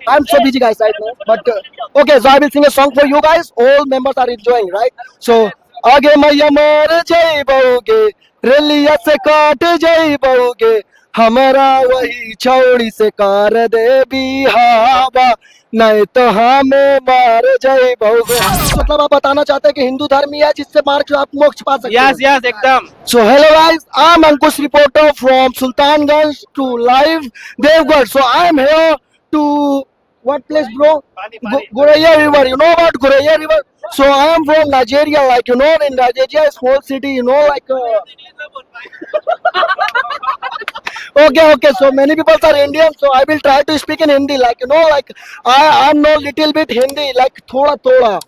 I'm so busy, guys, right now. But okay, so I will sing a song for you guys. All members are enjoying, right? So आगे मैया मर जाई बहुगे, रेलिया से काट जाई बहुगे, हमारा वही छौड़ी से कार दे बिहावा, नहीं तो हमें मार जाई बहुगे। मतलब आप बताना चाहते हैं कि हिंदू धर्म ही है जिससे मार के आप मोक्ष पा सकते हैं। यस यस एकदम। So hello guys, I'm Ankush reporter from Sultanganj to live Devgarh. So I'm here to what place, bro? Goraiya River. You know about Goraiya River? So I am from Nigeria. Like you know, in Nigeria, a small city. You know, like. Okay. So many people are Indian. So I will try to speak in Hindi. Like you know, like I know little bit Hindi. Like thoda.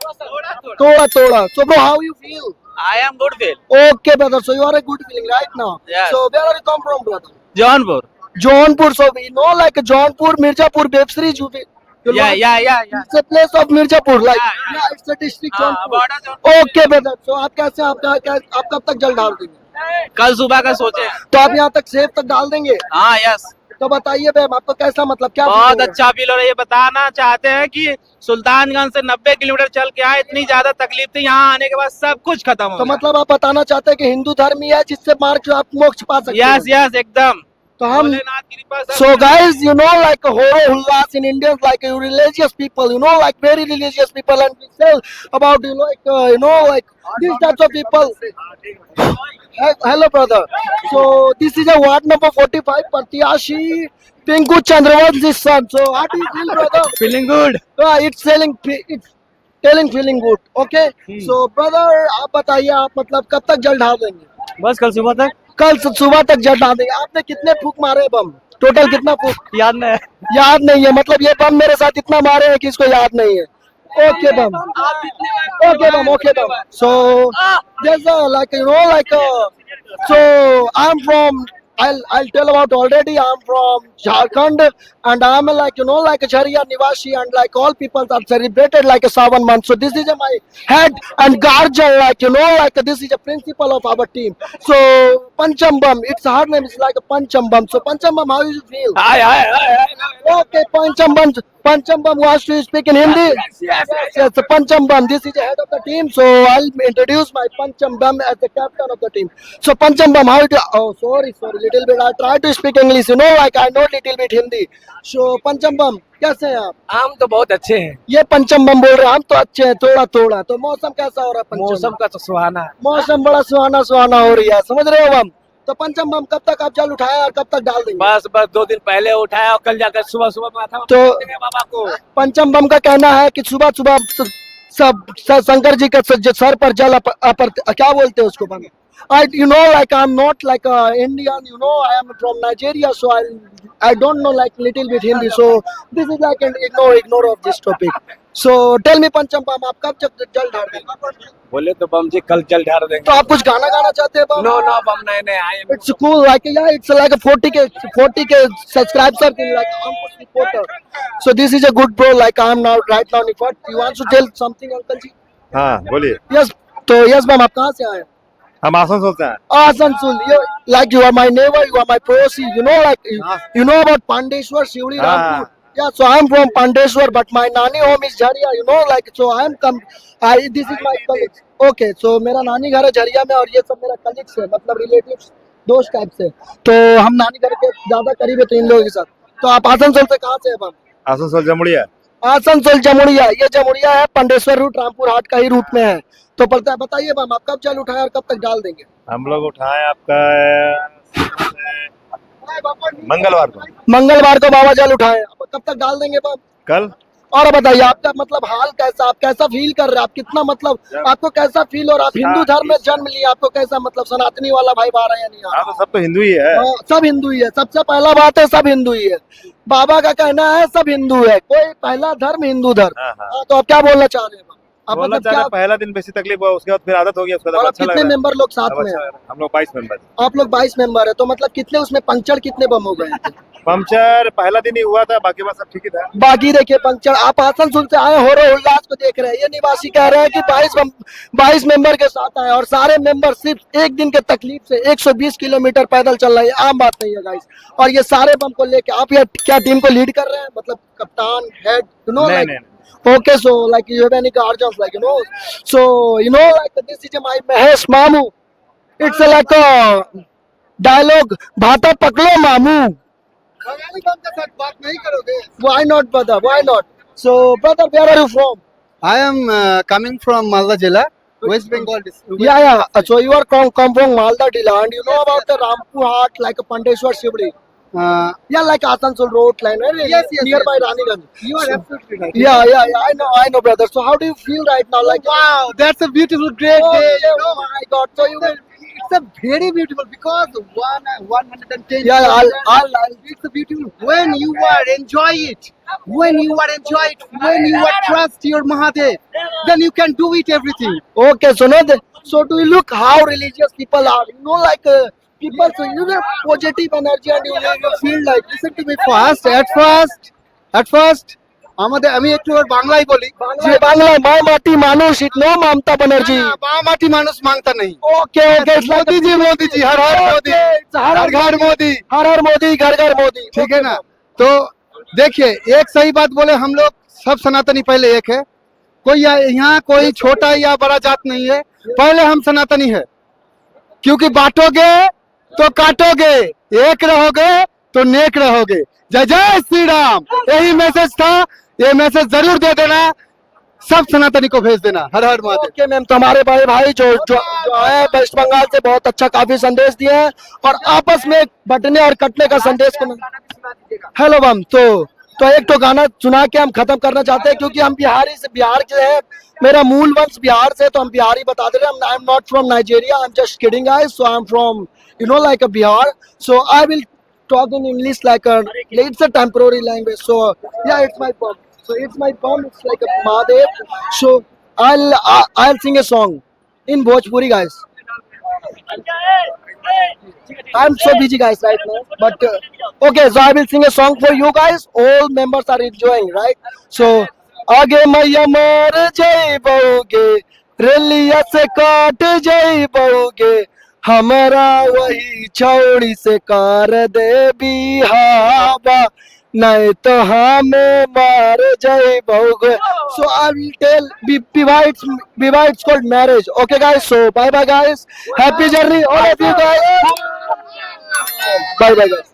So bro, how you feel? I am good feel. Okay, brother. So you are a good feeling right now. Yes. So where are you come from, brother? Jaunpur. Jaunpur. So we know like Jaunpur, Mirzapur, web series. You know, Yeah. It's a place of Mirzapur. Like Yeah. it's a district. हाँ, Jaunpur. border Jaunpur। Okay, brother. So आप कैसे आप कब तक जल डाल देंगे? कल सुबह का सोचे हैं। तो आप यहाँ तक सेब तक डाल देंगे? हाँ यस। तो बताइए मैम आपको कैसा मतलब क्या? बहुत अच्छा फील हो रहा है। ये बताना चाहते हैं कि सुल्तानगंज से 90 किलोमीटर चल के आए, इतनी ज्यादा तकलीफ थी, यहाँ आने के बाद सब कुछ खत्म हो तो गया। मतलब आप बताना चाहते हैं कि हिंदू धर्म ही है जिससे मार के आप मोक्ष पा सकते हैं? यस एकदम। तो हम भोलेनाथ की कृपा से। So guys, you know like horo hullas in Indians, like religious people, you know, like very religious people, and we tell about like these types of people. Hello brother. So this is a ward number 45, Patyashi Pinku Chandravan's son. So how do you feel, brother? Feeling good. It's telling feeling good. Okay. So brother, आप बताइए आप मतलब कब तक जल ढाल देंगे? बस कल सुबह तक। कल सुबह तक जल डाल देंगे। आपने कितने फूक मारे बम? टोटल कितना फूक? याद नहीं। याद नहीं है। मतलब ये बम मेरे साथ इतना मारे हैं कि इसको याद नहीं है। Okay bomb. So there's so I'm from. I'll tell about already. I'm from Jharkhand, and I'm like a Jharia Nivashi, and like all people are celebrated like a Sawan month. So this is my head and guardian, this is a principal of our team. So Panchambam, its hard name is like a Panchambam. So Panchambam, how do you feel? Hi. Okay, Panchambam wants to speak in Hindi. Yes, Panchambam. This is the head of the team. So I'll introduce my Panchambam as the captain of the team. So Panchambam, how do? Oh, sorry, little bit. I try to speak English. You know, like I know little bit Hindi. So Panchambam, कैसे हैं आप? हम तो बहुत अच्छे हैं। ये पंचमबम बोल रहे हैं। हम तो अच्छे हैं, थोड़ा। तो मौसम कैसा हो रहा है? मौसम का तो सुहाना है। मौसम बड़ा सुहाना हो रही है। समझ रहे हो हम? तो पंचमबम कब तक आप जल उठाए और कब तक डाल देंगे? बस 2 दिन पहले उठाया और कल जाकर सुबह माथा तो बाबा को। पंचमबम का कहना है कि सुबह सब शंकर जी के सर पर जल क्या बोलते हैं उसको? like I'm not like a Indian, I am from Nigeria, so I don't know like little bit Hindi, so this is like an ignore of this topic. So tell me Panchambam, आप कब जल ढार देंगे? बोले तो बम जी कल जल ढार देंगे। तो आप कुछ गाना गाना चाहते हैं? नो बम नहीं आए। It's cool, like it's like a 40k subscribers like Ankush reporter. So this is a good bro, like I'm right now in what you want to tell something, uncle जी? हाँ बोलिए। Yes, तो yes ma'am, आप कहाँ से आए? हम आसनसोल से हैं। Asansol, you are my neighbor, you are my proxy, you know about Pandeshwar, Shivli, Rampur. Yeah, so I'm from Pandeshwar, but my nani home is Jharia, so this is my colleague. Okay, so मेरा नानी घर है झरिया में और ये सब मेरा colleagues है, मतलब रिलेटिव्स, दोस्त टाइप से। तो हम नानी घर के ज्यादा करीब है 3 लोगों के साथ। तो आप आसनसोल से कहाँ से हैं? आसनसोल जमुड़िया। आसनसोल जमुड़िया, ये जमुड़िया है, पंडेश्वर रूट, रामपुर हाट का ही रूट में है। तो बताइए मैम, आप कब जल उठाए और कब तक डाल देंगे? हम लोग उठाए आपका मंगलवार को बाबा जल उठाए। कब तक डाल देंगे मैम? कल। और बताइए आपका मतलब हाल कैसा, आप कैसा फील कर रहे हैं? आप कितना मतलब आपको कैसा फील, और आप हिंदू धर्म में जन्म लिया, आपको कैसा मतलब सनातनी वाला भाई आ रहा है या नहीं आ रहा? तो सब तो हिंदू ही है। सब हिंदू ही है। सबसे पहला बात है सब हिंदू ही है। बाबा का कहना है सब हिंदू है, कोई पहला धर्म हिंदू धर्म। तो आप क्या बोलना चाह रहे हैं? आप बोलना चाह रहे हैं पहला दिन बेसी तकलीफ हुआ, उसके बाद फिर आदत हो गया, उसके बाद अच्छा लग रहा है। कितने मेंबर लोग साथ में हैं? हम लोग 22 मेंबर। आप लोग 22 मेंबर है, तो मतलब कितने उसमें पंक्चर कितने बम हो गए? पंचर पहला दिन ही हुआ था, बाकी बात सब ठीक ही था। बाकी देखिए पंक्चर, आप आसनसोल से आए हो रहे उल्लास को देख रहे हैं। ये निवासी कह रहे हैं कि 22 मेंबर के साथ आए और सारे मेंबर सिर्फ एक दिन के तकलीफ से 120 किलोमीटर पैदल चल रहे हैं। आम बात नहीं है गाइस। और ये सारे बम को लेके आप ये क्या टीम को लीड कर रहे हैं, मतलब कप्तान, हेड, यू नो, नहीं, like okay, so like you have any guardians, like, you know, so you know, like this is my Mahesh Mamu. It's like a dialogue, भाता पकड़ो मामू। Why not, brother? Why not? So, brother, where are you from? I am coming from Malda Jilla, West Bengal district. Yeah. So you are come from Malda Dila, and you know about the Rampur Haat, like a Pandeshwar Shivri. Yeah, like Asansol Road line, right? Yes, Nearby yes. Raniganj. You are absolutely right. Yeah. I know, brother. So how do you feel right now? Like, Wow, that's a beautiful, great oh, day. yeah, You know, oh my God. So you will. it's a very beautiful because 110. Yeah, I'll It's a beautiful when you are enjoy it. When you are trust your Mahadev, then you can do it everything. Okay, so so do you look how religious people are? You know, like people, so you have positive energy and you feel like. Listen to me at first আমাদের আমি একটু ওর বাংলায় বলি যে বাংলায় মা মাটি মানুষ, ইট নো মমতা ব্যানার্জি। মা মাটি মানুষ মাংতা নেই। Okay, it's like Modi ji हर हर मोदी, हर हर घर मोदी, हर मोदी, घर मोदी। ठीक है ना। तो देखिए एक सही बात बोले, हम लोग सब सनातनी पहले एक है, कोई यहाँ कोई छोटा या बड़ा जात नहीं है, पहले हम सनातनी है, क्योंकि बांटोगे तो काटोगे, एक रहोगे तो नेक रहोगे। जय जय श्री राम, यही मैसेज था, ये मैसेज जरूर दे देना, सब सनातनी को भेज देना। हर हर महादेव। ओके मैम, तो हमारे बड़े भाई जो आए वेस्ट बंगाल से बहुत अच्छा काफी संदेश दिए हैं और आपस में बटने और कटने का संदेश को। हेलो मैम, तो एक तो गाना सुना के हम खत्म करना चाहते हैं, क्योंकि हम बिहार के हैं, मेरा मूल वंश बिहार से, तो हम बिहारी बता दे रहे हैं। I am not from Nigeria, I am just kidding guys, so I am from like a Bihar, so I will talk in English like it's a temporary language, so yeah, it's my bum, it's like a Mahadev, so I'll sing a song in Bhojpuri guys. I'm so busy guys right now, but okay, so I will sing a song for you guys, all members are enjoying, right? So आगे मैया मर जाइबोगे, रेलिया से काट जाइबोगे, हमारा वही छौड़ी से कर दे बिहावा, नहीं तो हमें मार जाइबोगे। So I will tell Biva it's called marriage. Okay guys, so bye guys, happy journey all of you guys, bye guys.